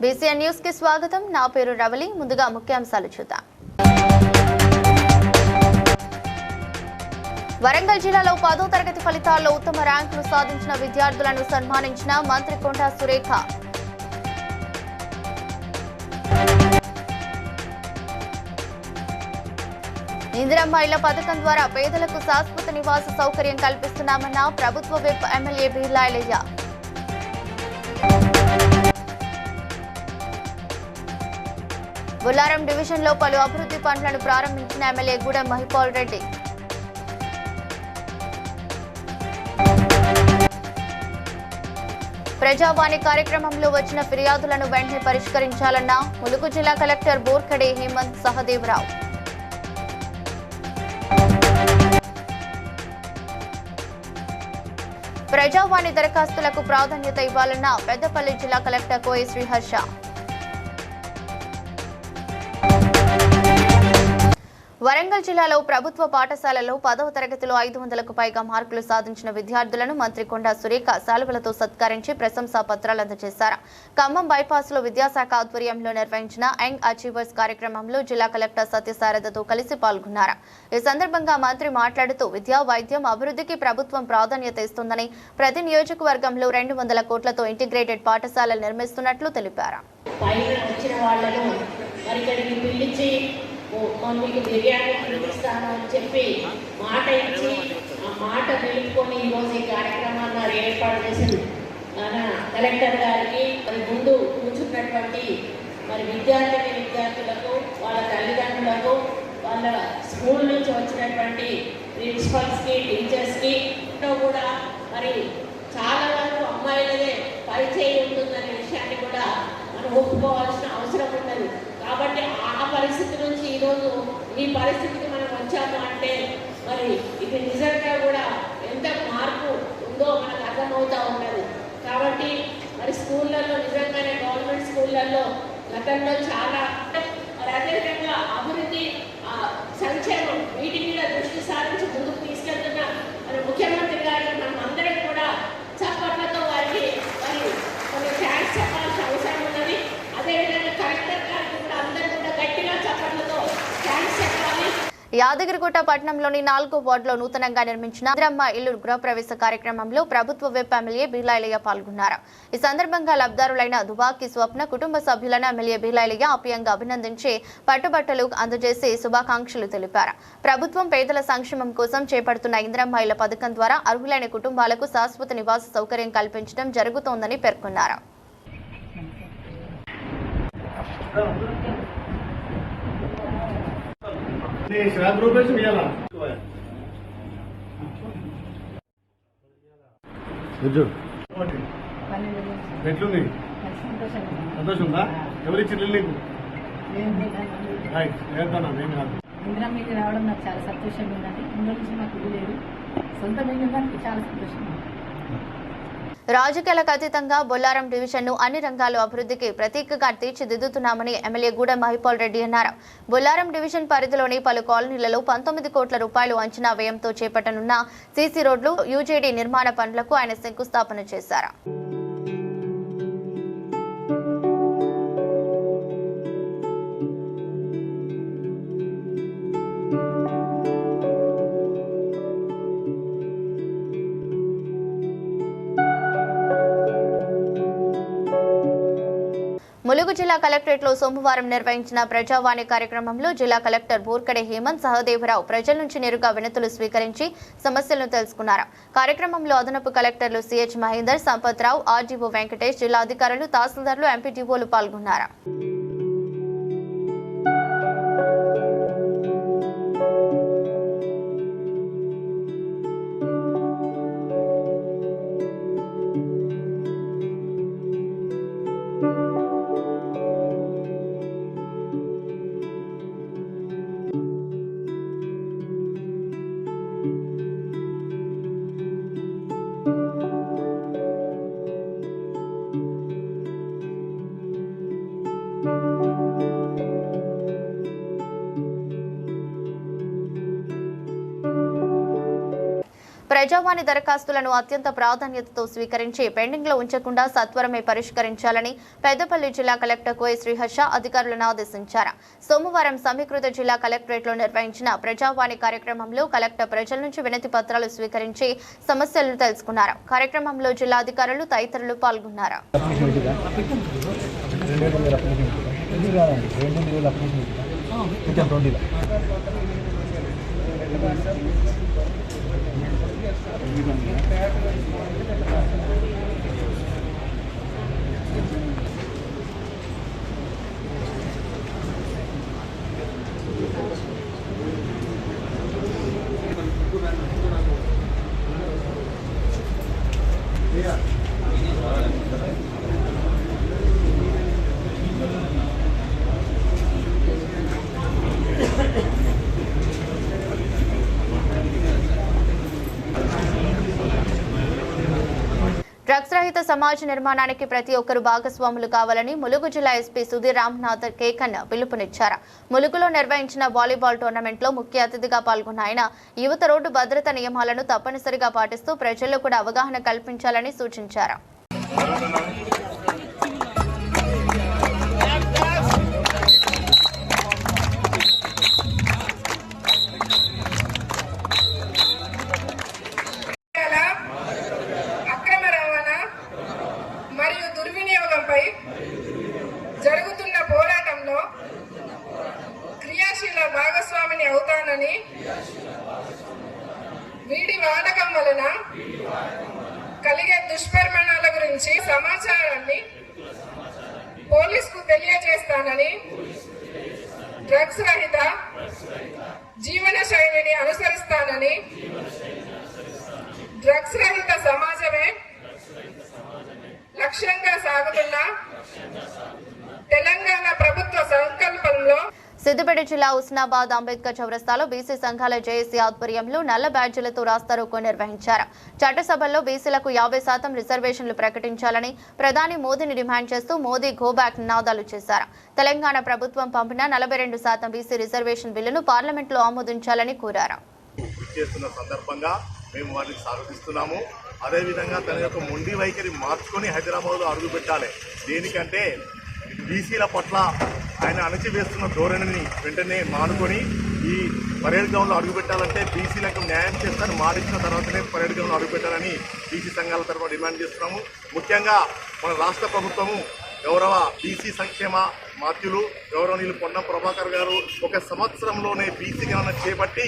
BCN news కి స్వాగతం. నా పేరు రవలి. ముందుగా ముఖ్యాంశాలు చూద్దాం. వరంగల్ జిల్లాలో 10వ తరగతి ఫలితాల్లో ఉత్తమ ర్యాంకులు సాధించిన విద్యార్థులను సన్మానించిన మంత్రి కొండా సురేఖ. ఇందిరమ్మ ఇళ్ల పథకం ద్వారా పేదలకు శాశ్వత నివాస సౌకర్యం కల్పిస్తున్నామన్న ప్రభుత్వ విప్ ఎమ్మెల్యే బీర్లాయలయ్య. బొల్లారం డివిజన్లో పలు అభివృద్ధి పనులను ప్రారంభించిన ఎమ్మెల్యే గూడెం మహిపాల్ రెడ్డి. ప్రజావాణి కార్యక్రమంలో వచ్చిన ఫిర్యాదులను వెంటనే పరిష్కరించాలన్న ములుగు జిల్లా కలెక్టర్ బోర్ఖడే హేమంత్ సహదేవరావు. ప్రజావాణి దరఖాస్తులకు ప్రాధాన్యత ఇవ్వాలన్న పెద్దపల్లి జిల్లా కలెక్టర్ కోయ శ్రీహర్ష. వరంగల్ జిల్లాలో ప్రభుత్వ పాఠశాలలో 10వ తరగతిలో 500కు పైగా మార్కులు సాధించిన విద్యార్థులను మంత్రి కొండా సురేఖ శాలువలతో సత్కరించి ప్రశంసా పత్రాలు అందజేశారు. ఖమ్మం బైపాస్ లో విద్యాశాఖ ఆధ్వర్యంలో నిర్వహించిన యంగ్ అచీవర్స్ కార్యక్రమంలో జిల్లా కలెక్టర్ సత్యసారథతో కలిసి పాల్గొన్నారు. ఈ సందర్భంగా మంత్రి మాట్లాడుతూ విద్యా వైద్యం అభివృద్ధికి ప్రభుత్వం ప్రాధాన్యత ఇస్తుందని, ప్రతి నియోజకవర్గంలో 200 కోట్లతో ఇంటిగ్రేటెడ్ పాఠశాలలు నిర్మిస్తున్నట్లు తెలిపారు. మీకు బిర్యానీ తినిపిస్తాను అని చెప్పి మాట ఇచ్చి ఆ మాట నిలుపుకొని ఈరోజు ఈ కార్యక్రమాన్ని ఏర్పాటు చేసింది మన కలెక్టర్ గారికి మరి ముందు కూర్చున్నటువంటి విద్యార్థులకు, వాళ్ళ తల్లిదండ్రులకు, వాళ్ళ స్కూల్ నుంచి వచ్చినటువంటి ప్రిన్సిపల్స్కి, టీచర్స్కి కూడా మరి చాలా వరకు అమ్మాయిలదే పరిచయం ఉంటుందనే విషయాన్ని కూడా మనం ఒప్పుకోవాల్సిన అవసరం ఉన్నది. కాబట్టి ఆ పరిస్థితి నుంచి ఈరోజు ఈ పరిస్థితికి మనం వచ్చాము అంటే మరి ఇది నిజంగా కూడా ఎంత మార్పు ఉందో మనకు అర్థమవుతూ ఉన్నది. కాబట్టి మరి స్కూళ్ళల్లో నిజంగానే గవర్నమెంట్ స్కూళ్ళల్లో గతంలో చాలా మరి అదేవిధంగా అభివృద్ధి, సంక్షేమం వీటి మీద దృష్టి సారించి ముందుకు తీసుకెళ్తున్న మరి ముఖ్యమంత్రి గారు మనం అందరం కూడా చప్పట్లతో వారికి మరి కొన్ని థ్యాంక్స్ చెప్పాల్సిన అవసరం ఉన్నది. అదేవిధంగా కలెక్టర్ గారికి కూడా అందరూ కూడా గట్టిగా చప్పట్లతో థ్యాంక్స్ చెప్పాలి. యాదగిరిగుట్ట పట్టణంలోని 4వ వార్డులో నూతనంగా నిర్మించిన ఇందిరమ్మ ఇల్లు గృహప్రవేశ కార్యక్రమంలో ప్రభుత్వ విప్ ఎమ్మెల్యే బీర్లాయలయ్య పాల్గొన్నారు. ఈ సందర్భంగా లబ్ధారులైన దుబాకి స్వప్న కుటుంబ సభ్యులను ఎమ్మెల్యే బీర్లాయలయ్య ఆప్యాయంగా అభినందించి పట్టుబట్టలు అందజేసి శుభాకాంక్షలు తెలిపారు. ప్రభుత్వం పేదల సంక్షేమం కోసం చేపడుతున్న ఇందిరమ్మ ఇళ్ల పథకం ద్వారా అర్హులైన కుటుంబాలకు శాశ్వత నివాస సౌకర్యం కల్పించడం జరుగుతోందని పేర్కొన్నారు. సంతోషంగా ఎవరిచ్చిండ్రు నీకు? ఇందిరమ్మకి రావడం నాకు చాలా సంతోషంగా ఉందండి. ముందు నుంచి మాకు ఇల్లు లేదు, సొంతమైన దానికి చాలా సంతోషంగా ఉంది. రాజకీయాలకు అతీతంగా బొల్లారం డివిజన్ను అన్ని రంగాల అభివృద్ధికి ప్రతీకగా తీర్చిదిద్దుతున్నామని ఎమ్మెల్యే గూడెం మహిపాల్ రెడ్డి అన్నారు. బొల్లారం డివిజన్ పరిధిలోని పలు కాలనీలలో 19 కోట్ల రూపాయలు అంచనా వ్యయంతో చేపట్టనున్న సీసీ రోడ్లు, యూజేడీ నిర్మాణ పనులకు ఆయన శంకుస్థాపన చేశారు. ములుగు జిల్లా కలెక్టరేట్లో సోమవారం నిర్వహించిన ప్రజావాణి కార్యక్రమంలో జిల్లా కలెక్టర్ బోర్ఖడే హేమంత్ సహదేవరావు ప్రజల నుంచి నేరుగా వినతులు స్వీకరించి సమస్యలను తెలుసుకున్నారు. కార్యక్రమంలో అదనపు కలెక్టర్లు సిహెచ్ మహేందర్, సంపత్రావు, ఆర్డీఓ వెంకటేష్, జిల్లా అధికారులు, తహసీల్దార్లు, ఎంపీడీఓలు పాల్గొన్నారు. ప్రజావాణి దరఖాస్తులను అత్యంత ప్రాధాన్యతతో స్వీకరించి పెండింగ్లో ఉంచకుండా సత్వరమే పరిష్కరించాలని పెద్దపల్లి జిల్లా కలెక్టర్ కోయ శ్రీహర్ష అధికారులను ఆదేశించారు. సోమవారం సమీకృత జిల్లా కలెక్టరేట్లో నిర్వహించిన ప్రజావాణి కార్యక్రమంలో కలెక్టర్ ప్రజల నుంచి వినతి పత్రాలు స్వీకరించి సమస్యలను తెలుసుకున్నారు. కార్యక్రమంలో జిల్లా అధికారులు తదితరులు పాల్గొన్నారు. డ్రగ్స్ రహిత సమాజ నిర్మాణానికి ప్రతి ఒక్కరు భాగస్వాములు కావాలని ములుగు జిల్లా ఎస్పీ సుధీర్ రామ్నాథ్ కేకన్ పిలుపునిచ్చారు. ములుగులో నిర్వహించిన వాలీబాల్ టోర్నమెంట్లో ముఖ్య అతిథిగా పాల్గొన్న ఆయన యువత రోడ్డు భద్రత నియమాలను తప్పనిసరిగా పాటిస్తూ ప్రజల్లో కూడా అవగాహన కల్పించాలని సూచించారు. జరుగుతున్న పోరాటంలో క్రియాశీల భాగస్వామిని అవుతానని, వీడి వాడకం వలన కలిగే దుష్పరిణామాల గురించి సమాచారాన్ని పోలీసుకు తెలియజేస్తానని, డ్రగ్స్ రహిత జీవన శైలిని అనుసరిస్తానని, డ్రగ్స్ రహిత సమాజమే లక్ష్యంగా సాగుతున్న తెలంగాణ ప్రభుత్వ సంకల్పంలో సిద్దిపేట జిల్లా హుస్నాబాద్ అంబేద్కర్ చౌరస్తాలో బీసీ సంఘాల జేఏసీ ఆధ్వర్యంలో నల్ల బ్యాడ్జీలతో రాస్తారోకో నిర్వహించారు. చట్టసభల్లో బీసీలకు 50% రిజర్వేషన్లు ప్రకటించాలని ప్రధాని మోదీని డిమాండ్ చేస్తూ మోదీ గోబ్యాక్ నినాదాలు చేశారు. తెలంగాణ ప్రభుత్వం పంపిన 42% బీసీ రిజర్వేషన్ బిల్లును పార్లమెంట్లో ఆమోదించాలని కోరారు. మేము వారిని స్వాగతిస్తున్నాము. అదేవిధంగా తన యొక్క మొండి వైఖరి మార్చుకొని హైదరాబాద్లో అడుగు పెట్టాలి. దేనికంటే బీసీల పట్ల ఆయన అణచివేస్తున్న ధోరణిని వెంటనే మానుకొని ఈ పరేడ్ గ్రౌండ్లో అడుగుపెట్టాలంటే బీసీలకు న్యాయం చేస్తారని మాటిచ్చిన తర్వాతనే పరేడ్ గ్రౌండ్లో అడుగుపెట్టాలని బీసీ సంఘాల తరఫున డిమాండ్ చేస్తున్నాము. ముఖ్యంగా మన రాష్ట్ర ప్రభుత్వము గౌరవ బీసీ సంక్షేమ మాత్యులు గౌరవనీయులు పొన్నం ప్రభాకర్ గారు 1 సంవత్సరంలోనే బీసీ గణన చేపట్టి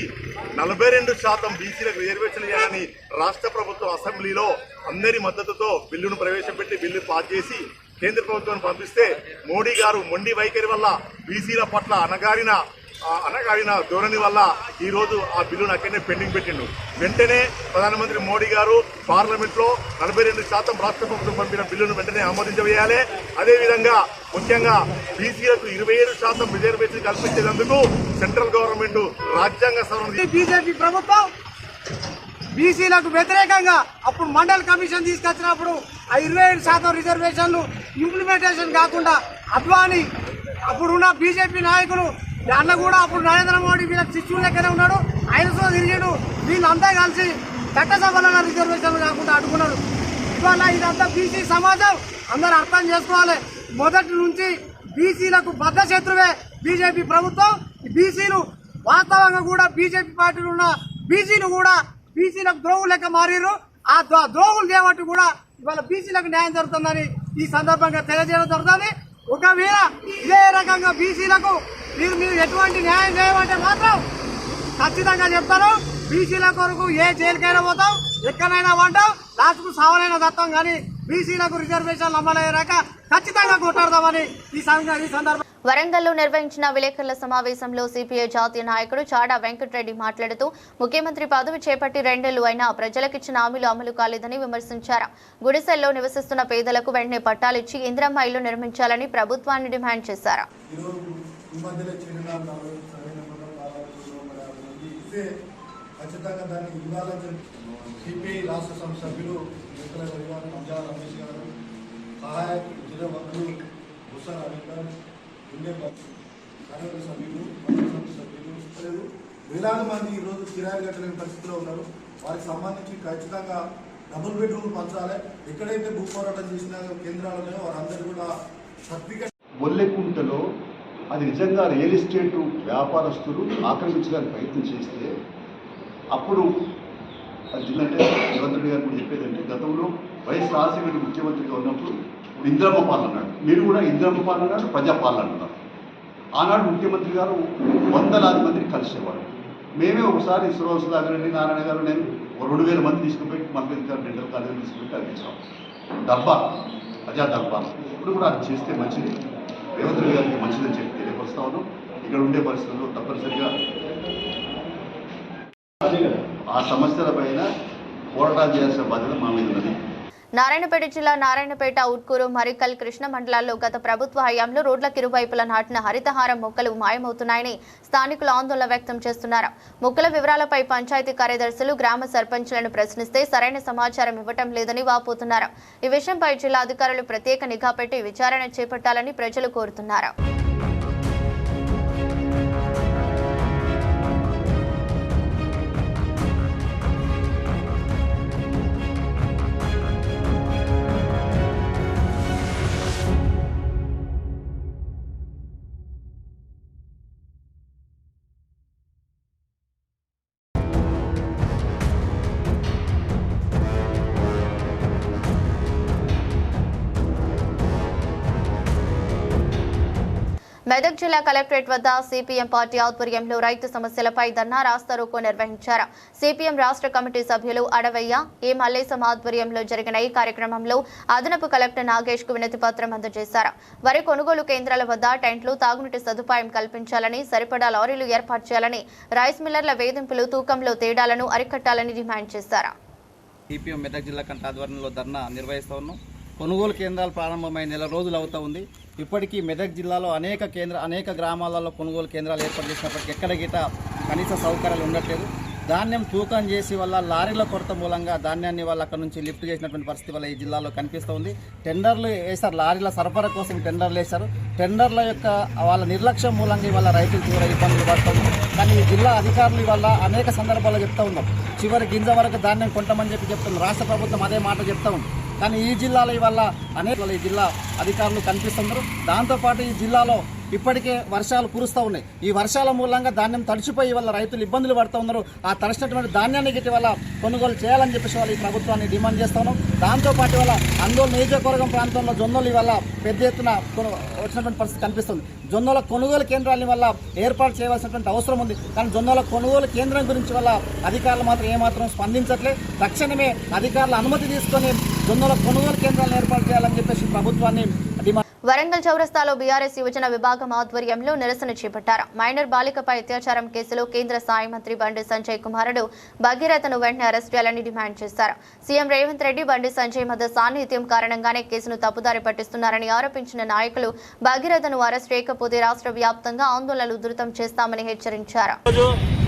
42% బీసీలకు రిజర్వేషన్ చేయాలని రాష్ట్ర ప్రభుత్వం అసెంబ్లీలో అందరి మద్దతుతో బిల్లును ప్రవేశపెట్టి బిల్లు పాస్ చేసి కేంద్ర ప్రభుత్వాన్ని పంపిస్తే మోడీ గారు మొండి వైఖరి వల్ల బీసీల పట్ల అనగారిన ధోరణి వల్ల ఈరోజు ఆ బిల్లును అక్కడనే పెండింగ్ పెట్టిండు. వెంటనే ప్రధానమంత్రి మోడీ గారు పార్లమెంట్లో 42% రాష్ట్ర ప్రభుత్వం పంపిన బిల్లును వెంటనే ఆమోదించవేయాలి. అదేవిధంగా ముఖ్యంగా బీసీలకు 27% రిజర్వేషన్ కల్పించేందుకు సెంట్రల్ గవర్నమెంట్ రాజ్యాంగ సవరణ బీజేపీ ప్రభుత్వం బీసీలకు వ్యతిరేకంగా అప్పుడు మండల్ కమిషన్ తీసుకొచ్చినప్పుడు ఆ 27% రిజర్వేషన్లు ఇంప్లిమెంటేషన్ కాకుండా అద్వానీ అప్పుడున్న బీజేపీ నాయకులు అన్న కూడా అప్పుడు నరేంద్ర మోడీ వీళ్ళకి శిష్యుల దగ్గరే ఉన్నాడు, ఆయనతో తిరిగాడు. వీళ్ళంతా కలిసి చట్టసభలో రిజర్వేషన్లు కాకుండా అడ్డుకున్నాడు. ఇవాళ ఇదంతా బీసీ సమాజం అందరూ అర్థం చేసుకోవాలి. మొదటి నుంచి బీసీలకు బద్ధ శత్రువే బీజేపీ ప్రభుత్వం. బీసీలు వాస్తవంగా కూడా బీజేపీ పార్టీలు ఉన్న బీసీలు కూడా బీసీలకు ద్రోహులు లెక్క మారిరు. ఆ ద్రోహులు చేయబట్టి కూడా ఇవాళ బీసీలకు న్యాయం జరుగుతుందని ఈ సందర్భంగా తెలియజేయడం జరుగుతుంది. ఒకవేళ ఇదే రకంగా బీసీలకు మీరు ఎటువంటి న్యాయం చేయమంటే మాత్రం ఖచ్చితంగా చెప్తారు. బీసీల కొరకు ఏ జైలుకైనా పోతాం, ఎక్కడైనా వంటాం, లాస్ట్కు సావనైనా దత్తాం. కానీ బీసీలకు రిజర్వేషన్లు అమలయ్యాక ఖచ్చితంగా కొట్టాడదామని ఈ సందర్భం. వరంగల్లో నిర్వహించిన విలేకరుల సమావేశంలో సిపిఐ జాతీయ నాయకుడు చాడా వెంకటరెడ్డి మాట్లాడుతూ ముఖ్యమంత్రి పదవి చేపట్టి 2 ఏళ్లు అయినా ప్రజలకిచ్చిన హామీలు అమలు కాలేదని విమర్శించారు. గుడిసెల్లో నివసిస్తున్న పేదలకు వెంటనే పట్టాలిచ్చి ఇందిరమ్మ ఇల్లు నిర్మించాలని ప్రభుత్వాన్ని డిమాండ్ చేశారు. వేలాది మంది ఈరోజు కిరాయి కట్టలేని పరిస్థితిలో ఉన్నారు. వారికి సంబంధించి ఖచ్చితంగా డబుల్ బెడ్రూమ్ పంచాలి. ఎక్కడైతే భూ పోరాటం చేసిన కేంద్రాలు ఉన్నాయో వారందరూ కూడా సర్టిఫికెట్. బొల్లెకుంటలో అది నిజంగా రియల్ ఎస్టేట్ వ్యాపారస్తులు ఆక్రమించడానికి ప్రయత్నం చేస్తే అప్పుడు ఏంటంటే రేవంత్ రెడ్డి గారు కూడా చెప్పేదంటే గతంలో వైఎస్ రాజశేఖర రెడ్డి ముఖ్యమంత్రిగా ఉన్నప్పుడు ఇందిరమ్మ పాలన అన్నాడు, మీరు కూడా ఇందిరమ్మ పాలన అన్నాడు, ప్రజాపాలన అంటున్నారు. ఆనాడు ముఖ్యమంత్రి గారు వందలాది మందిని కలిసేవాడు. మేమే ఒకసారి సుధాకర్ రెడ్డి, నారాయణ గారు, నేను 2000 మంది తీసుకుపోయి మంత్రి గారు డెంటల్ కాలేజీ తీసుకుపోయి కలిగించాం. డబ్బా ప్రజా డబ్బా ఇప్పుడు కూడా అది చేస్తే మంచిది, రేవంత్ రెడ్డి గారికి మంచిదని చెప్పి తెలియపరుస్తా ఉన్నాం. ఇక్కడ ఉండే పరిస్థితుల్లో తప్పనిసరిగా ఆ సమస్యల పైన పోరాటాలు చేయాల్సిన బాధ్యత మా మీద ఉన్నది. నారాయణపేట జిల్లా నారాయణపేట, ఉట్కూరు, మరికల్, కృష్ణ మండలాల్లో గత ప్రభుత్వ హయాంలో రోడ్లకు ఇరువైపులా నాటిన హరితహారం మొక్కలు మాయమవుతున్నాయని స్థానికులు ఆందోళన వ్యక్తం చేస్తున్నారు. మొక్కల వివరాలపై పంచాయతీ కార్యదర్శులు, గ్రామ సర్పంచ్లను ప్రశ్నిస్తే సరైన సమాచారం ఇవ్వటం లేదని వాపోతున్నారు. ఈ విషయంపై జిల్లా అధికారులు ప్రత్యేక నిఘా పెట్టి విచారణ చేపట్టాలని ప్రజలు కోరుతున్నారు. మెదక్ జిల్లా కలెక్టరేట్ వద్ద సిపిఎం పార్టీ ఆధ్వర్యంలో రైతు సమస్యలపై ధర్నా రాస్తారోకో నిర్వహించారు. సిపిఎం రాష్ట్ర కమిటీ సభ్యులు అడవయ్య, ఏ మల్లేశం ఆధ్వర్యంలో జరిగిన ఈ కార్యక్రమంలో అదనపు కలెక్టర్ నాగేష్ కు వినతి పత్రం అందజేశారు. వరి కొనుగోలు కేంద్రాల వద్ద టెంట్లు, తాగునీటి సదుపాయం కల్పించాలని, సరిపడా లారీలు ఏర్పాటు చేయాలని, రైస్ మిల్లర్ల వేధింపులు, తూకంలో తేడాలను అరికట్టాలని డిమాండ్ చేశారు. సిపిఎం మెదక్ జిల్లా కమిటీ ఆధ్వర్యంలో ధర్నా నిర్వహిస్తూ ఉన్నాం. కొనుగోలు కేంద్రాలు ప్రారంభమై నెల రోజులు అవుతూ ఉంది. ఇప్పటికీ మెదక్ జిల్లాలో అనేక గ్రామాలలో కొనుగోలు కేంద్రాలు ఏర్పాటు చేసినప్పటికీ ఎక్కడ గిట కనీస సౌకర్యాలు ఉండట్లేదు. ధాన్యం తూకం చేసి వల్ల లారీల కొరత మూలంగా ధాన్యాన్ని వాళ్ళు అక్కడ నుంచి లిఫ్ట్ చేసినటువంటి పరిస్థితి వల్ల ఈ జిల్లాలో కనిపిస్తూ ఉంది. టెండర్లు వేశారు, లారీల సరఫరా కోసం టెండర్లు వేశారు. టెండర్ల యొక్క వాళ్ళ నిర్లక్ష్యం మూలంగా ఇవాళ రైతులు తీవ్ర ఇబ్బందులు పడుతుంది. కానీ ఈ జిల్లా అధికారులు ఇవాళ అనేక సందర్భాల్లో చెప్తూ ఉన్నాం, చివరి గింజ వరకు ధాన్యం కొంటామని చెప్తున్నారు. రాష్ట్ర ప్రభుత్వం అదే మాట చెప్తా ఉంది. కానీ ఈ జిల్లాలో ఇవాళ అనేక ఈ జిల్లా అధికారులు కనిపిస్తున్నారు. దాంతోపాటు ఈ జిల్లాలో ఇప్పటికే వర్షాలు కురుస్తూ ఉన్నాయి. ఈ వర్షాల మూలంగా ధాన్యం తడిచిపోయి వల్ల రైతులు ఇబ్బందులు పడుతూ ఉన్నారు. ఆ తడిచినటువంటి ధాన్యాన్ని గిట్టి వల్ల కొనుగోలు చేయాలని చెప్పేసి వాళ్ళు ఈ ప్రభుత్వాన్ని డిమాండ్ చేస్తూ ఉన్నాం. దాంతోపాటు వల్ల ఆందోళన నియోజకవర్గం ప్రాంతంలో జొన్నలు ఇవాళ పెద్ద ఎత్తున వచ్చినటువంటి పరిస్థితి కనిపిస్తుంది. జొన్నల కొనుగోలు కేంద్రాల వల్ల ఏర్పాటు చేయవలసినటువంటి అవసరం ఉంది. కానీ జొన్నల కొనుగోలు కేంద్రం గురించి వల్ల అధికారులు మాత్రం ఏమాత్రం స్పందించట్లేదు. తక్షణమే అధికారుల అనుమతి తీసుకొని జొన్నల కొనుగోలు కేంద్రాలను ఏర్పాటు చేయాలని చెప్పేసి ప్రభుత్వాన్ని డిమాండ్. వరంగల్ చౌరస్తాలో బీఆర్ఎస్ యువజన విభాగం ఆధ్వర్యంలో నిరసన చేపట్టారు. మైనర్ బాలికపై అత్యాచారం కేసులో కేంద్ర సాయ మంత్రి బండి సంజయ్ కుమారుడు భగీరథను వెంటనే అరెస్ట్ చేయాలని డిమాండ్ చేశారు. సీఎం రేవంత్ రెడ్డి, బండి సంజయ్ మధ్య సాన్నిహిత్యం కారణంగానే కేసును తప్పుదారి పట్టిస్తున్నారని ఆరోపించిన నాయకులు భగీరథను అరెస్ట్ చేయకపోతే రాష్ట్ర వ్యాప్తంగా ఆందోళనలు ఉధృతం చేస్తామని హెచ్చరించారు.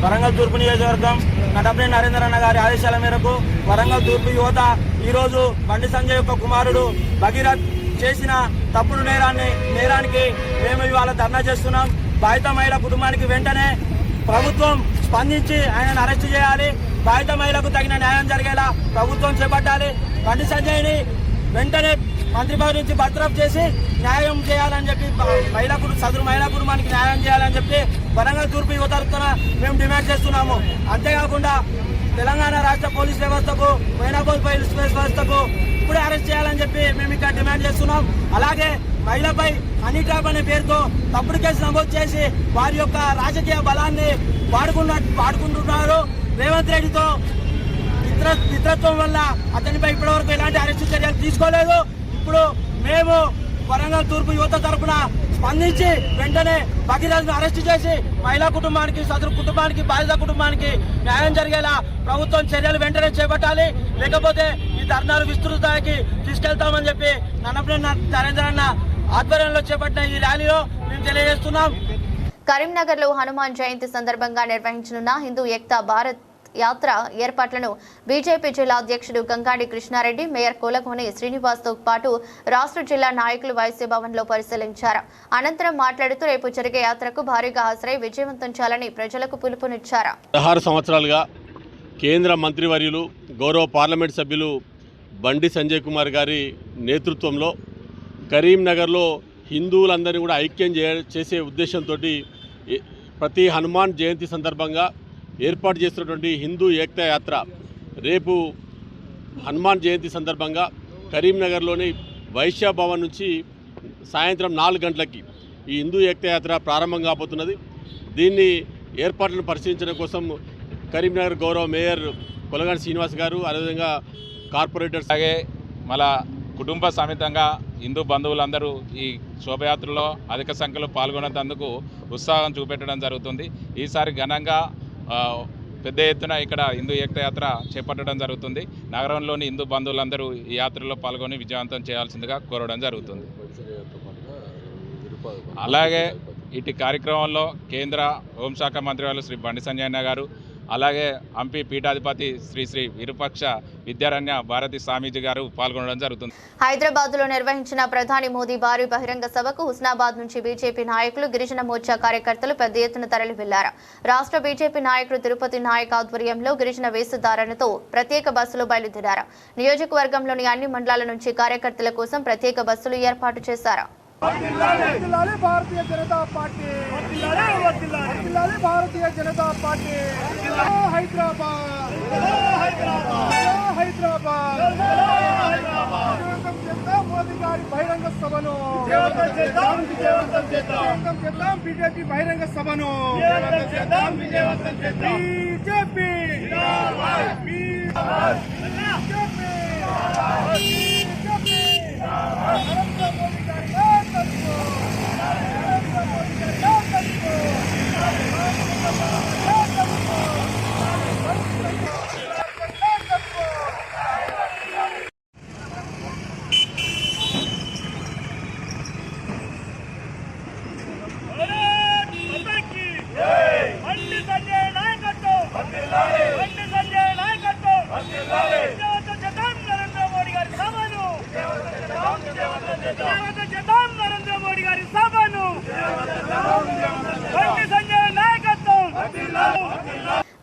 వరంగల్ తూర్పు నియోజకవర్గం కటపనేని నరేంద్ర అన్న గారి ఆదేశాల మేరకు వరంగల్ తూర్పు యువత ఈరోజు బండి సంజయ్ యొక్క కుమారుడు భగీరథ్ చేసిన తప్పుడు నేరానికి మేము ఇవాళ ధర్నా చేస్తున్నాం. బాధిత మహిళ కుటుంబానికి వెంటనే ప్రభుత్వం స్పందించి ఆయనను అరెస్ట్ చేయాలి. బాధిత మహిళకు తగిన న్యాయం జరిగేలా ప్రభుత్వం చేపట్టాలి. బండి సంజయ్ని వెంటనే మంత్రి పదవి నుంచి బర్తరఫ్ చేసి న్యాయం చేయాలని చెప్పి సదరు మహిళా కుటుంబానికి న్యాయం చేయాలని చెప్పి వరంగల్ తూర్పు యువత తరఫున మేము డిమాండ్ చేస్తున్నాము. అంతేకాకుండా తెలంగాణ రాష్ట్ర పోలీస్ వ్యవస్థకు, మైనాపూర్ పోలీస్ వ్యవస్థకు ఇప్పుడే అరెస్ట్ చేయాలని చెప్పి మేము ఇక్కడ డిమాండ్ చేస్తున్నాం. అలాగే మహిళపై హనీ ట్రాప్ అనే పేరుతో తప్పుడు కేసు నమోదు చేసి వారి యొక్క రాజకీయ బలాన్ని వాడుకుంటున్నారు. రేవంత్ రెడ్డితో మిత్రత్వం వల్ల అతనిపై ఇప్పటివరకు ఎలాంటి అరెస్టు చర్యలు తీసుకోలేదు. ఇప్పుడు మేము వరంగల్ తూర్పు యువత తరఫున స్పందించి వెంటనే భగీరథను అరెస్టు చేసి మహిళా కుటుంబానికి, సదరు కుటుంబానికి, బాధిత కుటుంబానికి న్యాయం జరిగేలా ప్రభుత్వం చర్యలు వెంటనే చేపట్టాలి. లేకపోతే ఈ ధర్నాలు విస్తృతానికి తీసుకెళ్తామని చెప్పి నరేంద్ర అన్న ఆధ్వర్యంలో చేపట్టిన ఈ ర్యాలీలో మేము తెలియజేస్తున్నాం. కరీంనగర్ లో హనుమాన్ జయంతి సందర్భంగా నిర్వహించనున్న హిందూ ఏక్తా భారత్ యాత్ర ఏర్పాట్లను బీజేపీ జిల్లా అధ్యక్షుడు గంగాడి కృష్ణారెడ్డి, మేయర్ కోలగోని శ్రీనివాస్తో పాటు రాష్ట్ర జిల్లా నాయకులు వైసీ భవన్ లో పరిశీలించారు. అనంతరం మాట్లాడుతూ రేపు జరిగే యాత్రకు భారీగా హాజరై విజయవంతం చేయాలని ప్రజలకు పిలుపునిచ్చారు. 16 సంవత్సరాలుగా కేంద్ర మంత్రివర్యులు గౌరవ పార్లమెంట్ సభ్యులు బండి సంజయ్ కుమార్ గారి నేతృత్వంలో కరీంనగర్లో హిందువులందరినీ కూడా ఐక్యం చేసే ఉద్దేశంతో ప్రతి హనుమాన్ జయంతి సందర్భంగా ఏర్పాటు చేస్తున్నటువంటి హిందూ ఏకతా యాత్ర రేపు హనుమాన్ జయంతి సందర్భంగా కరీంనగర్లోని వైశ్య భవన్ నుంచి సాయంత్రం 4 గంటలకి ఈ హిందూ ఏకతా యాత్ర ప్రారంభం కాబోతున్నది. దీన్ని ఏర్పాట్లను పరిశీలించడం కోసం కరీంనగర్ గౌరవ మేయర్ కొలగాని శ్రీనివాస్ గారు, అదేవిధంగా కార్పొరేటర్స్, అలాగే మళ్ళా కుటుంబ సమేతంగా హిందూ బంధువులందరూ ఈ శోభయాత్రలో అధిక సంఖ్యలో పాల్గొనేందుకు ఉత్సాహం చూపెట్టడం జరుగుతుంది. ఈసారి ఘనంగా పెద్ద ఎత్తున ఇక్కడ హిందూ ఏకతా యాత్ర చేపట్టడం జరుగుతుంది. నగరంలోని హిందూ బంధువులందరూ ఈ యాత్రలో పాల్గొని విజయవంతం చేయాల్సిందిగా కోరడం జరుగుతుంది. అలాగే ఇటు కార్యక్రమంలో కేంద్ర హోంశాఖ మంత్రి శ్రీ బండి సంజయ్ గారు, అలాగే హంపి పీఠాధిపతి శ్రీ విరూపాక్ష విద్యారణ్య భారతి స్వామీజీ గారు పాల్గొనడం జరుగుతుంది. హైదరాబాద్ లో నిర్వహించిన ప్రధాని మోదీ భారీ బహిరంగ సభకు హుస్నాబాద్ నుంచి బీజేపీ నాయకులు, గిరిజన మోర్చా కార్యకర్తలు పెద్ద ఎత్తున తరలి వెళ్లారు. రాష్ట్ర బీజేపీ నాయకులు తిరుపతి నాయక్ ఆధ్వర్యంలో గిరిజన వేషధారణతో ప్రత్యేక బస్సులు బయలుదేరారు. నియోజకవర్గంలోని అన్ని మండలాల నుంచి కార్యకర్తల కోసం ప్రత్యేక బస్సులు ఏర్పాటు చేశారు. భారతీయ జనతా పార్టీ, భారతీయ జనతా పార్టీ, హైదరాబాద్, హైదరాబాద్, మోదీ గారి బహిరంగ సభను చేద్దాం, బీజేపీ బహిరంగ సభను బీజేపీ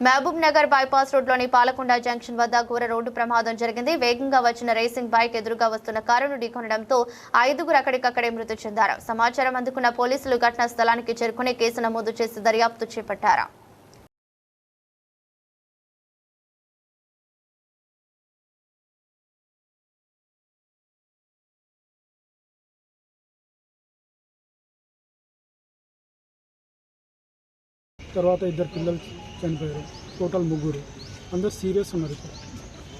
మహబూబ్ నగర్ బైపాస్ రోడ్లోని పాలకొండ జంక్షన్ వద్ద ఘోర రోడ్డు ప్రమాదం జరిగింది. వేగంగా వచ్చిన రేసింగ్ బైక్ ఎదురుగా వస్తున్న కారును ఢీకొనడంతో 5గురు అక్కడికక్కడే మృతి చెందారు. సమాచారం అందుకున్న పోలీసులు ఘటనా స్థలానికి చేరుకుని కేసు నమోదు చేసి దర్యాప్తు చేపట్టారు. తర్వాత 2 పిల్లలు చనిపోయారు. టోటల్ 3. అందరూ సీరియస్ ఉన్నారు.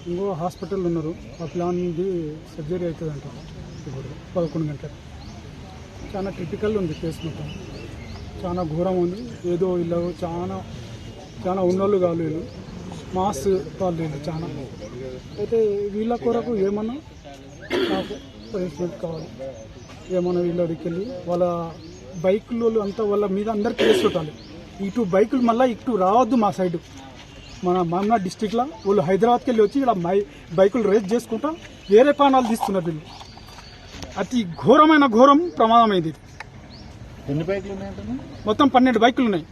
ఇంకో హాస్పిటల్ ఉన్నారు. ఆ ప్లాన్ది సర్జరీ అవుతుందంట ఇప్పుడు 11 గంటలకు. చాలా క్రిటికల్ ఉంది కేసు మొత్తం. చాలా ఘోరం ఉంది. ఏదో ఇలా చాలా ఉన్నోళ్ళు కాదు, వీళ్ళు మాస్ వాళ్ళు వీళ్ళు చాలా. అయితే వీళ్ళ కొరకు ఏమన్నా నాకు పనిష్మెంట్ కావాలి. ఏమన్నా వీళ్ళ దగ్గరికి వెళ్ళి వాళ్ళ బైకులు అంతా వాళ్ళ మీద అందరు కేసు పెట్టాలి. ఇటు బైకులు మళ్ళీ ఇటు రావద్దు. మా సైడు మన మామనాథ్ డిస్టిక్లో వాళ్ళు హైదరాబాద్కి వెళ్ళి వచ్చి ఇక్కడ బైకులు రేస్ చేసుకుంటా వేరే ప్రాణాలు తీస్తున్నారు వీళ్ళు. అతి ఘోరం ప్రమాదమైంది. ఎన్ని బైకులు ఉన్నాయంటే? మొత్తం 12 బైకులు ఉన్నాయి.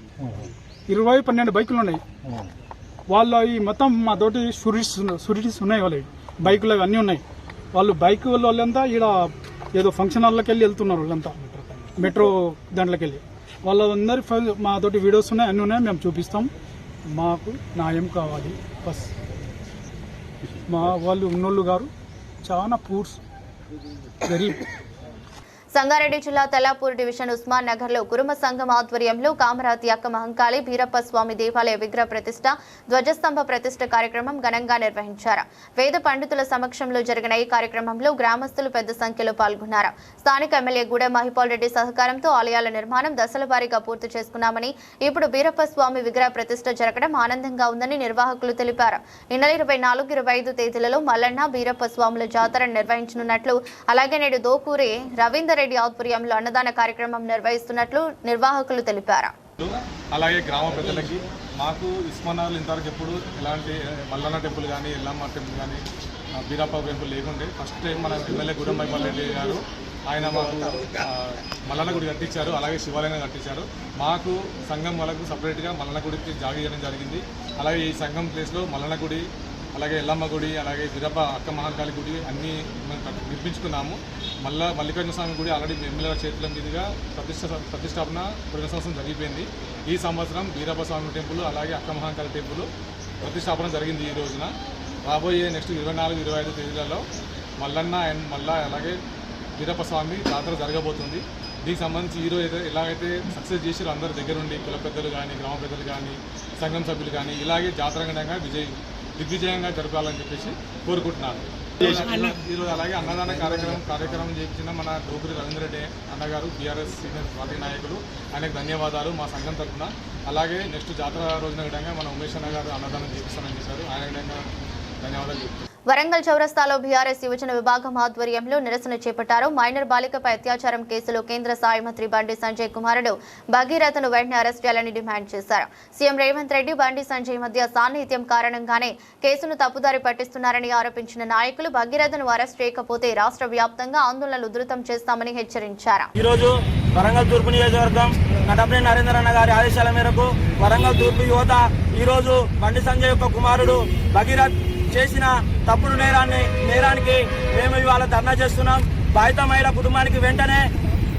12 బైకులు ఉన్నాయి. వాళ్ళ ఈ మొత్తం మా తోటి షూరిటీస్ ఉన్నాయి. వాళ్ళ బైకులు అన్నీ ఉన్నాయి. వాళ్ళు బైక్ వాళ్ళంతా ఇక్కడ ఏదో ఫంక్షన్ హాల్లోకి వెళ్ళి వెళ్తున్నారు. వాళ్ళంతా మెట్రో దాంట్లోకి వెళ్ళి వాళ్ళందరి మా తోటి వీడియోస్ ఉన్నాయి, అన్నీ ఉన్నాయి. మేము చూపిస్తాం. మాకు న్యాయం కావాలి బస్. మా వాళ్ళు ఉన్నోళ్ళు గారు చాలా పూర్స్ గరీబ్. సంగారెడ్డి జిల్లా తెల్లాపూర్ డివిజన్ ఉస్మాన్ నగర్ లో కురుమ సంఘం ఆధ్వర్యంలో కామరాతి అక్క మహంకాళి బీరప్ప స్వామి దేవాలయ విగ్రహ ప్రతిష్ట, ధ్వజస్తంభ ప్రతిష్ట కార్యక్రమం ఘనంగా నిర్వహించారు. వేద పండితుల సమక్షంలో జరిగిన ఈ కార్యక్రమంలో గ్రామస్తులు పెద్ద సంఖ్యలో పాల్గొన్నారు. స్థానిక ఎమ్మెల్యే గూడెం మహిపాల్ రెడ్డి సహకారంతో ఆలయాల నిర్మాణం దశల వారీగా పూర్తి చేసుకున్నామని, ఇప్పుడు బీరప్ప స్వామి విగ్రహ ప్రతిష్ట జరగడం ఆనందంగా ఉందని నిర్వాహకులు తెలిపారు. ఈ నెల 24, 25 తేదీలలో మల్లన్న బీరప్ప స్వాముల జాతరను నిర్వహించనున్నట్లు, అలాగే నేడు దోకూరి రవీందర్ రెడ్డి ఆధ్వర్యంలో అన్నదాన కార్యక్రమం నిర్వహిస్తున్నట్లు నిర్వాహకులు తెలిపారు. అలాగే గ్రామ పెద్దలకి మాకు ఉస్మానాబాద్ ఇంతవరకు ఎప్పుడు ఎలాంటి మల్లన్న టెంపుల్ కానీ ఎల్లమ్మ టెంపుల్ కానీ బీరప్ప టెంపుల్ లేకుంటే ఫస్ట్ టైం మన ఎమ్మెల్యే గూడెం మహిపాల్ రెడ్డి గారు ఆయన మాకు మల్లన్న గుడి కట్టించారు, అలాగే శివాలయం కట్టించారు. మాకు సంఘం వాళ్ళకు సపరేట్గా మల్లన్న గుడికి జాగా చేయడం జరిగింది. అలాగే ఈ సంఘం ప్లేస్లో మల్లన్న గుడి, అలాగే ఎల్లమ్మ గుడి, అలాగే వీరప్ప అక్క మహాకాళి గుడి అన్నీ నిర్మించుకున్నాము. మల్లికార్జున స్వామి గుడి ఆల్రెడీ ఎమ్మెల్యే చేతుల మీదుగా ప్రతిష్టాపన పోయిన సంవత్సరం జరిగిపోయింది. ఈ సంవత్సరం వీరప్ప స్వామి టెంపుల్ అలాగే అక్క మహాకాళి టెంపుల్ ప్రతిష్టాపన జరిగింది. ఈ రోజున రాబోయే నెక్స్ట్ 24-25 తేదీలలో మల్లన్న అండ్ అలాగే వీరప్ప స్వామి జాతర జరగబోతుంది. దీనికి సంబంధించి ఈరోజు ఎలాగైతే సక్సెస్ చేసారో అందరి దగ్గర ఉండి కుల పెద్దలు కానీ, గ్రామ పెద్దలు కానీ, సంఘం సభ్యులు కానీ ఇలాగే జాతరంగా దిగ్విజయంగా జరపాలని చెప్పేసి కోరుకుంటున్నాను. ఈరోజు అలాగే అన్నదాన కార్యక్రమం చేయించిన మన డోగురి రవీంద్రరెడ్డి అన్నగారు, బీఆర్ఎస్ సీనియర్ పార్టీ నాయకులు, ఆయనకు ధన్యవాదాలు మా సంఘం తరఫున. అలాగే నెక్స్ట్ జాతర రోజున విధంగా మన ఉమేష్ అన్న గారు అన్నదానం చేపిస్తానని చెప్పారు, ఆయన విధంగా ధన్యవాదాలు చెప్తారు. వరంగల్ చౌరస్తాలో బీఆర్ఎస్ యువజన విభాగం ఆధ్వర్యంలో నిరసన చేపట్టారు. మైనర్ బాలికపై అత్యాచారం కేసులో కేంద్ర సాయ మంత్రి బండి సంజయ్ కుమారుడు భగీరథను వెంటనే అరెస్ట్ చేయాలని డిమాండ్ చేశారు. సీఎం రేవంత్ రెడ్డి, బండి సంజయ్ మధ్య సాన్నిహిత్యం కారణంగానే కేసును తప్పుదారి పట్టిస్తున్నారని ఆరోపించిన నాయకులు భగీరథను అరెస్ట్ చేయకపోతే రాష్ట్ర వ్యాప్తంగా ఆందోళనలు ఉధృతం చేస్తామని హెచ్చరించారు. ఈరోజు వరంగల్ తూర్పు నియోజకవర్గం నటప్రేని నరేంద్ర అన్న గారి ఆదేశాల మేరకు వరంగల్ తూర్పు యువత ఈరోజు బండి సంజయ్ యొక్క కుమారుడు భగీరథ్ చేసిన తప్పుడు నేరానికి మేము ఇవాళ ధర్నా చేస్తున్నాం. బాధిత మహిళ కుటుంబానికి వెంటనే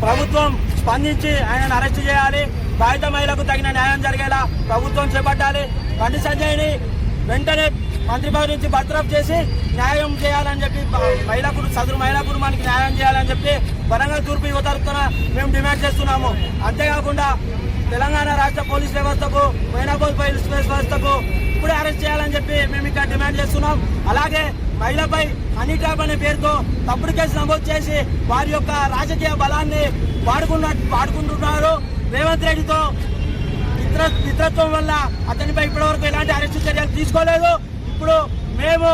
ప్రభుత్వం స్పందించి ఆయనను అరెస్ట్ చేయాలి. బాధిత మహిళకు తగిన న్యాయం జరిగేలా ప్రభుత్వం చేపట్టాలి. బండి సంజయ్ని వెంటనే మంత్రి పదవి నుంచి బర్తరఫ్ చేసి న్యాయం చేయాలని చెప్పి సదరు మహిళా కుటుంబానికి న్యాయం చేయాలని చెప్పి వరంగల్ తూర్పు యువత తరఫున మేము డిమాండ్ చేస్తున్నాము. అంతేకాకుండా తెలంగాణ రాష్ట్ర పోలీస్ వ్యవస్థకు, మైనాపూర్ పోలీస్ వ్యవస్థకు ఇప్పుడే అరెస్ట్ చేయాలని చెప్పి మేము ఇక్కడ డిమాండ్ చేస్తున్నాం. అలాగే మహిళపై హనీ ట్రాప్ అనే పేరుతో తప్పుడు కేసు నమోదు చేసి వారి యొక్క రాజకీయ బలాన్ని వాడుకుంటున్నారు. రేవంత్ రెడ్డితో మిత్రత్వం వల్ల అతనిపై ఇప్పటివరకు ఎలాంటి అరెస్టు చర్యలు తీసుకోలేదు. ఇప్పుడు మేము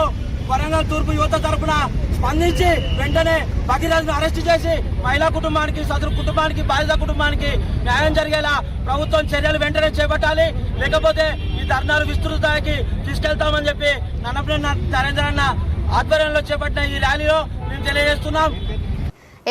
వరంగల్ తూర్పు యువత తరఫున స్పందించి వెంటనే భగీరథను అరెస్టు చేసి మహిళా కుటుంబానికి, సదరు కుటుంబానికి, బాధిత కుటుంబానికి న్యాయం జరిగేలా ప్రభుత్వం చర్యలు వెంటనే చేపట్టాలి. లేకపోతే ఈ ధర్నాలు విస్తృతానికి తీసుకెళ్తామని చెప్పి నన్నపనేని నరేంద్ర అన్న ఆధ్వర్యంలో చేపట్టిన ఈ ర్యాలీలో మేము తెలియజేస్తున్నాం.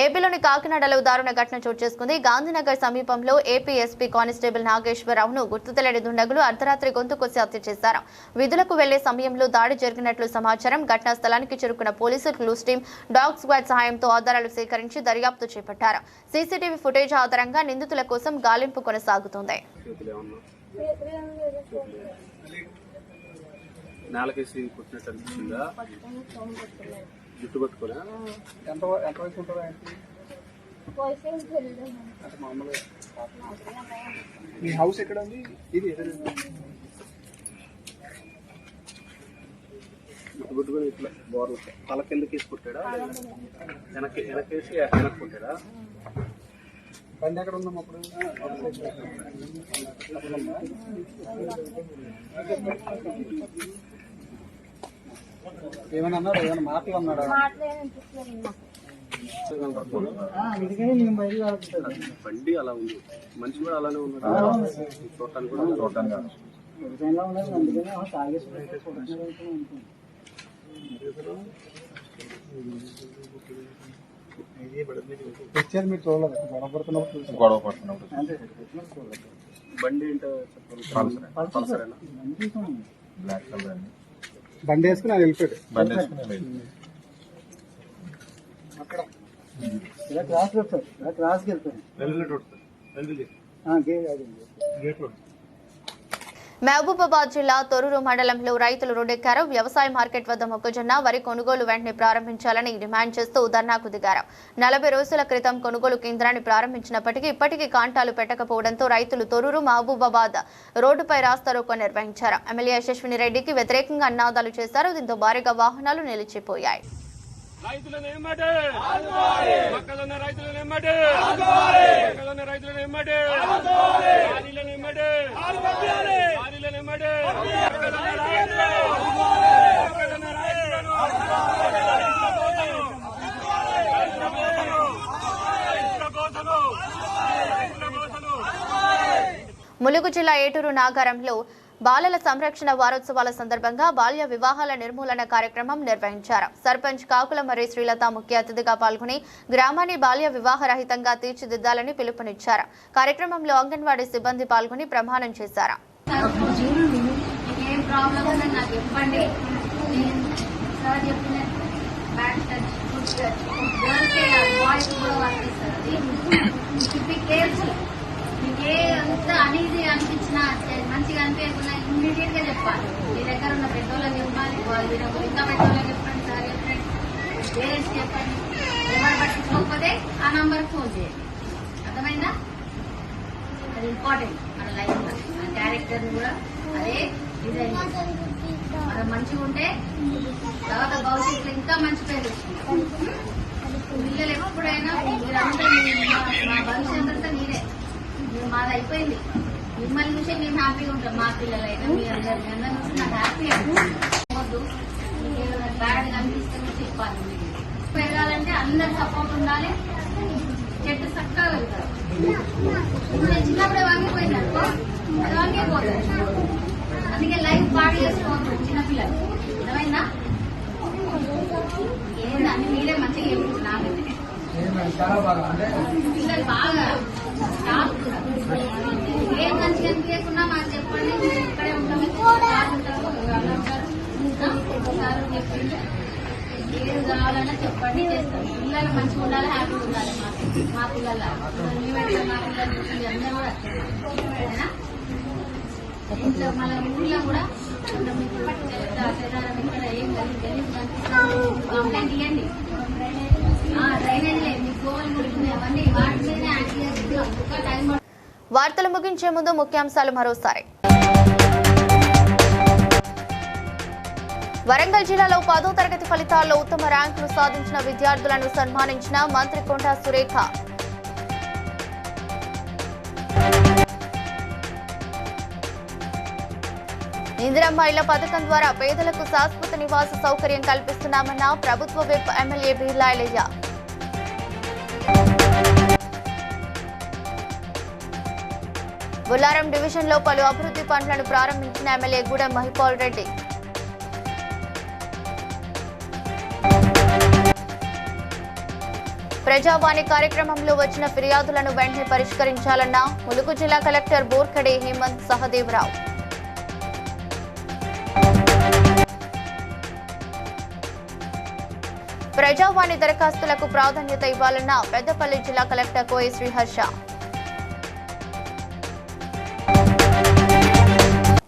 ఏపీలోని కాకినాడలో దారుణ ఘటన చోటు చేసుకుంది. గాంధీనగర్ సమీపంలో ఏపీ ఎస్పీ కానిస్టేబుల్ నాగేశ్వరరావును గుర్తు తెలియని దుండగులు అర్ధరాత్రి గొంతు కోసి హత్య చేశారు. విధులకు వెళ్లే సమయంలో దాడి జరిగినట్లు సమాచారం. ఘటనా స్థలానికి చేరుకున్న పోలీసులు క్లూస్ టీం, డాగ్ స్క్వాడ్ సహాయంతో ఆధారాలు సేకరించి దర్యాప్తు చేపట్టారు. సీసీటీవీ ఫుటేజ్ ఆధారంగా నిందితుల కోసం గాలింపు కొనసాగుతోంది. మీ హౌస్ ఎక్కడ ఉంది? ఇది గుట్టుకొని ఇట్లా బోర్ల తల కిందకి వేసి కుట్టాడా, వెనకేసి వెనక్కి కుట్టాడా? బండి ఎక్కడ ఉందాం అప్పుడు? ఏమైనా అన్నాడు? ఏమైనా మాటలు అన్నాడా? బండి అలా ఉంది, మనిషి కూడా అలానే ఉన్నాడు. చూడటానికి కూడా చూడటానికి వచ్చారు మీరు చూడలేదు? గొడవ పడుతున్నప్పుడు బండి ఏంటో బ్లాక్ కలర్ అండి. బండి వేసుకుని అది వెళ్ళిపోయాడు. బండి వేసుకుని అక్కడ ఇలా క్రాస్ వెళ్తారు, ఇలా క్రాస్కి వెళ్తారు. Gate road. మహబూబాబాద్ జిల్లా తొర్రూరు మండలంలో రైతులు రోడ్డెక్కారు. వ్యవసాయ మార్కెట్ వద్ద మొక్కజొన్న, వరి కొనుగోలు వెంటనే ప్రారంభించాలని డిమాండ్ చేస్తూ ధర్నాకు దిగారు. 40 రోజుల క్రితం కొనుగోలు కేంద్రాన్ని ప్రారంభించినప్పటికీ ఇప్పటికీ కాంటాలు పెట్టకపోవడంతో రైతులు తొర్రూరు మహబూబాబాద్ రోడ్డుపై రాస్తారోకో నిర్వహించారు. ఎమ్మెల్యే యశస్విని రెడ్డికి వ్యతిరేకంగా నినాదాలు చేశారు. దీంతో భారీగా వాహనాలు నిలిచిపోయాయి. ములుగు జిల్లా ఏటూరు నాగారంలో బాలల సంరక్షణ వారోత్సవాల సందర్భంగా బాల్య వివాహాల నిర్మూలన కార్యక్రమం నిర్వహించారు. సర్పంచ్ కాకుల మరి శ్రీలత ముఖ్య అతిథిగా పాల్గొని గ్రామాన్ని బాల్య వివాహ రహితంగా తీర్చిదిద్దాలని పిలుపునిచ్చారు. కార్యక్రమంలో అంగన్వాడీ సిబ్బంది పాల్గొని ప్రమాణం చేశారు. మీకే అంత అనేది అనిపించినా మంచిగా అనిపించకుండా ఇమ్మీడియట్ గా చెప్పాలి. మీ దగ్గర ఉన్న పెద్దోళ్ళకి చెప్పాలి, వాళ్ళు ఇంకా పెద్దోళ్ళకి చెప్పండి, సార్ చెప్పండి, పేరెంట్స్ చెప్పండి. ఎవరు పట్టించుకోకపోతే ఆ నంబర్ ఫోన్ చేయండి. అర్థమైందా? అది ఇంపార్టెంట్ మన లైఫ్ లో. మన క్యారెక్టర్ కూడా అదే డిజైన్. మనం మంచిగా ఉంటే తర్వాత భవిష్యత్తులో ఇంకా మంచి పేరు వస్తుంది. పిల్లలు ఎప్పుడైనా మీరందరూ మా భవిష్యత్ అంతా మీరే. మాది అయిపోయింది. మిమ్మల్ని చూసే మేము హ్యాపీగా ఉంటాం. మా పిల్లలైనా మీ అందరూ చూసి నాకు హ్యాపీ అనిపిస్తుంది. మీకు బ్యాడ్ అనిపిస్తుంది చెప్పాలి. పెరగాలంటే అందరు సపోర్ట్ ఉండాలి. చెట్టు చక్కగా వెళ్తారు. చిన్నప్పుడే వంగిపోయింది అనుకో, అది వంగిపోతుంది. అందుకే లైఫ్ పాడు చేసుకోవద్దు చిన్నపిల్లలు. అర్థమైందా? ఏందని మీరే మంచిగా చెప్తుంది. నాకైతే పిల్లలు బాగా ఏం మంచిగా అనిపించకుండా మాకు చెప్పండి. మీరు ఇక్కడే ఉంటాం. చెప్పింది ఏది కావాలన్నా చెప్పండి, చేస్తాం. పిల్లలు మంచిగా ఉండాలి, హ్యాపీగా ఉండాలి. మా పిల్లల మా పిల్లలు చూసింది అందరూ కూడా ఇంట్లో మన ఊళ్ళో కూడా ఇక్కడ ఏం గలీజ్ కంప్లైంట్ ఇవ్వండి. డ్రైనేజ్ లేదు, మీకు గోవలు ముడుకున్నాయి, అవన్నీ వాటి మీదనే యాక్ట్ చేసి టైం. వార్తలు ముగించే ముందు ముఖ్యాంశాలు మరోసారి. వరంగల్ జిల్లాలో 10వ తరగతి ఫలితాల్లో ఉత్తమ ర్యాంకులు సాధించిన విద్యార్థులను సన్మానించిన మంత్రి కొండా సురేఖ. ఇందిరమ్మ ఇళ్ల పథకం ద్వారా పేదలకు శాశ్వత నివాస సౌకర్యం కల్పిస్తున్నామన్న ప్రభుత్వ విప్ ఎమ్మెల్యే బిర్లా ఎలయ్య. బుల్లారం డివిజన్లో పలు అభివృద్ధి పనులను ప్రారంభించిన ఎమ్మెల్యే గూడెం మహిపాల్ రెడ్డి. ప్రజావాణి కార్యక్రమంలో వచ్చిన ఫిర్యాదులను వెంటనే పరిష్కరించాలన్న ములుగు జిల్లా కలెక్టర్ బోర్ఖడే హేమంత్ సహదేవరావు. ప్రజావాణి దరఖాస్తులకు ప్రాధాన్యత ఇవ్వాలన్న పెద్దపల్లి జిల్లా కలెక్టర్ కోయ శ్రీహర్ష.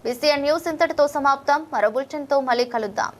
BCN న్యూస్ ఇంతటితో సమాప్తం. మరో బులెటిన్తో మళ్ళీ కలుద్దాం.